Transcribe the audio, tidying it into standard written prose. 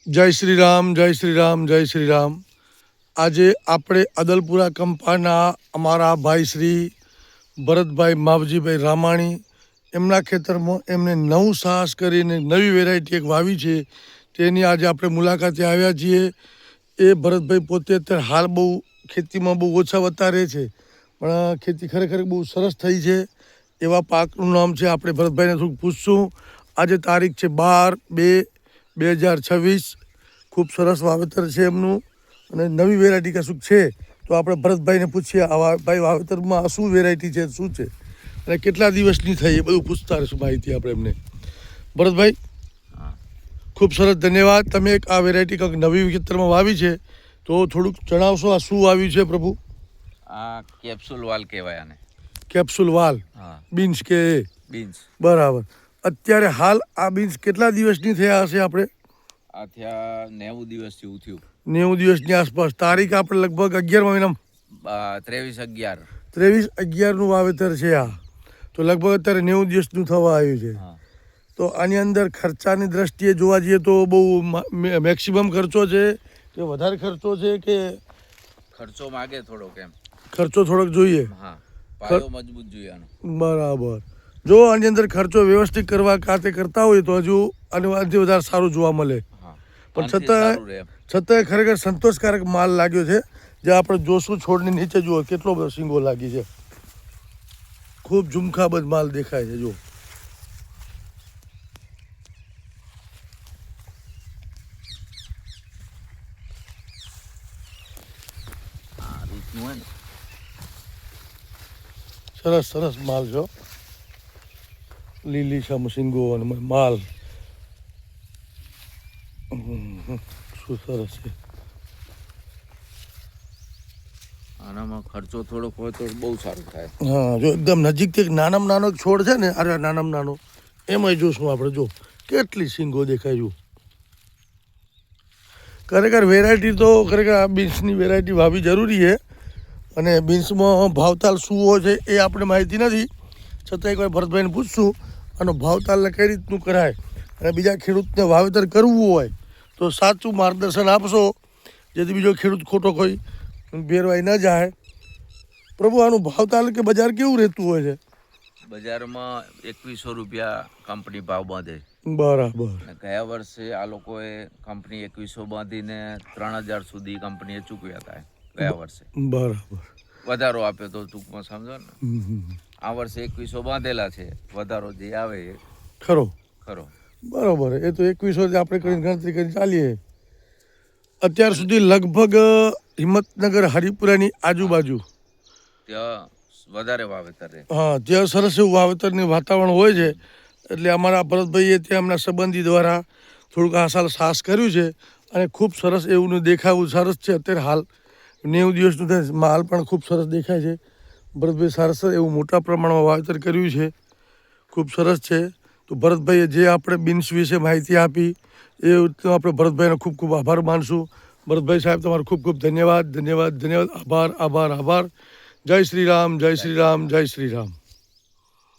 જય શ્રી રામ, જય શ્રી રામ, જય શ્રી રામ. આજે આપણે અદલપુરા કંપાના અમારા ભાઈ શ્રી ભરતભાઈ માવજીભાઈ રામાણી એમના ખેતરમાં એમને નવું સાહસ કરીને નવી વેરાયટી એક વાવી છે. તેની આજે આપણે મુલાકાતે આવ્યા છીએ. એ ભરતભાઈ પોતે અત્યારે હાલ બહુ ખેતીમાં બહુ ઓછા વત્તા રહે છે, પણ ખેતી ખરેખર બહુ સરસ થઈ છે. એવા પાકનું નામ છે. આપણે ભરતભાઈને થોડુંક પૂછશું. આજે તારીખ છે 12/2/2026. ખૂબ સરસ વાવેતર છે એમનું, અને નવી વેરાયટી કશુંક છે. તો આપણે ભરતભાઈને પૂછીએ આવા ભાઈ વાવેતરમાં શું વેરાયટી છે, શું છે અને કેટલા દિવસની થઈ, એ બધું પૂછતા રહીશું માહિતી આપણે એમને. ભરતભાઈ, ખૂબ સરસ, ધન્યવાદ. તમે એક આ વેરાયટી કંઈક નવી ખેતરમાં વાવી છે, તો થોડુંક જણાવશો આ શું વાવ્યું છે પ્રભુ? આ કેપ્સ્યુલ વાલ કહેવાય આને. કેપ્સ્યુલ વાલ બીન્સ કે બીન્સ. બરાબર. અત્યારે હાલ આ બીન્સ કેટલા દિવસની થયા હશે? આપણે આ થયા 90 દિવસ જેવું થયું. 90 દિવસની આસપાસ. તારીખ આપણે લગભગ 11મા મહિનામાં 23/11નું વાવેતર છે આ. તો લગભગ અત્યારે 90 દિવસનું થવા આવ્યું છે. તો આની અંદર ખર્ચાની દ્રષ્ટિએ જોવા જઈએ તો બહુ મેક્સિમમ ખર્ચો છે કે વધારે ખર્ચો છે કે? ખર્ચો માગે થોડોક એમ. ખર્ચો થોડોક જોઈએ. હા, પાયો મજબૂત જોઈએ આનો. બરાબર. જો આની અંદર ખર્ચો વ્યવસ્થિત કરવા ખાતે કરતા હોય તો હજુ આનાથી વધારે સારું જોવા મળે. પણ છતાંય ખરેખર સંતોષકારક માલ લાગ્યો છે. જે આપણે જોશું છોડની નીચે જુઓ કેટલો બધો શીંગો લાગી છે. ખૂબ ઝુમખાબંધ માલ દેખાય છે. જો સરસ સરસ માલ છો. લીલી છમ શીંગો અને માલ શું સરસ છે. આનામાં ખર્ચો થોડોક હોય તો બહુ સારું થાય. હા, જો એકદમ નજીકથી નાનામાં નાનો છોડ છે ને, અરે નાનામાં નાનો, એમાંય જોશું આપણે. જો કેટલી શીંગો દેખાય. જો ખરેખર વેરાયટી તો ખરેખર આ બીન્સની વેરાયટી વાવી જરૂરી છે. અને બીન્સમાં ભાવતાલ શું હોય છે એ આપણે માહિતી નથી, છતાં એકવાર ભરતભાઈને પૂછશું અને ભાવતાલને કઈ રીતનું કરાય અને બીજા ખેડૂતને વાવેતર કરવું હોય તો સાચું માર્ગદર્શન આપશો, જેથી બીજો ખેડૂત ખોટો કોઈ ભેરવાઈ ન જાય. પ્રભુ, આનું ભાવતાલ કે બજાર કેવું રહેતું હોય છે? બજારમાં 2100 રૂપિયા કંપની ભાવ બાંધે. બરાબર. ગયા વર્ષે આ લોકોએ કંપની 2100 બાંધીને 3000 સુધી કંપનીએ ચૂકવ્યા હતા ગયા વર્ષે. બરાબર. વધારો આપ્યો તો ટૂંકમાં સમજો ને. આ વર્ષે 2100 બાંધેલા છે, વધારો જે આવે એ ખરો. બરાબર. એ તો 2100 આપણે કરીને ગણતરી કરી ચાલીએ. અત્યાર સુધી લગભગ હિંમતનગર હરિપુરાની આજુબાજુ ત્યાં વધારે વાવેતર રહે. હા, ત્યાં સરસ એવું વાવેતરની વાતાવરણ હોય છે. એટલે અમારા ભરતભાઈએ ત્યાં એમના સંબંધી દ્વારા થોડુંક આ સાલ સાહસ કર્યું છે અને ખૂબ સરસ એવું દેખાવું સરસ છે. અત્યારે હાલ 90 દિવસનું થાય, માલ પણ ખૂબ સરસ દેખાય છે. ભરતભાઈ સરસ એવું મોટા પ્રમાણમાં વાવેતર કર્યું છે, ખૂબ સરસ છે. તો ભરતભાઈએ જે આપણે બીન્સ વિશે માહિતી આપી એ આપણે ભરતભાઈનો ખૂબ ખૂબ આભાર માનશું. ભરતભાઈ સાહેબ, તમારો ખૂબ ખૂબ ધન્યવાદ, ધન્યવાદ, ધન્યવાદ. આભાર, આભાર, આભાર. જય શ્રી રામ, જય શ્રી રામ, જય શ્રી રામ.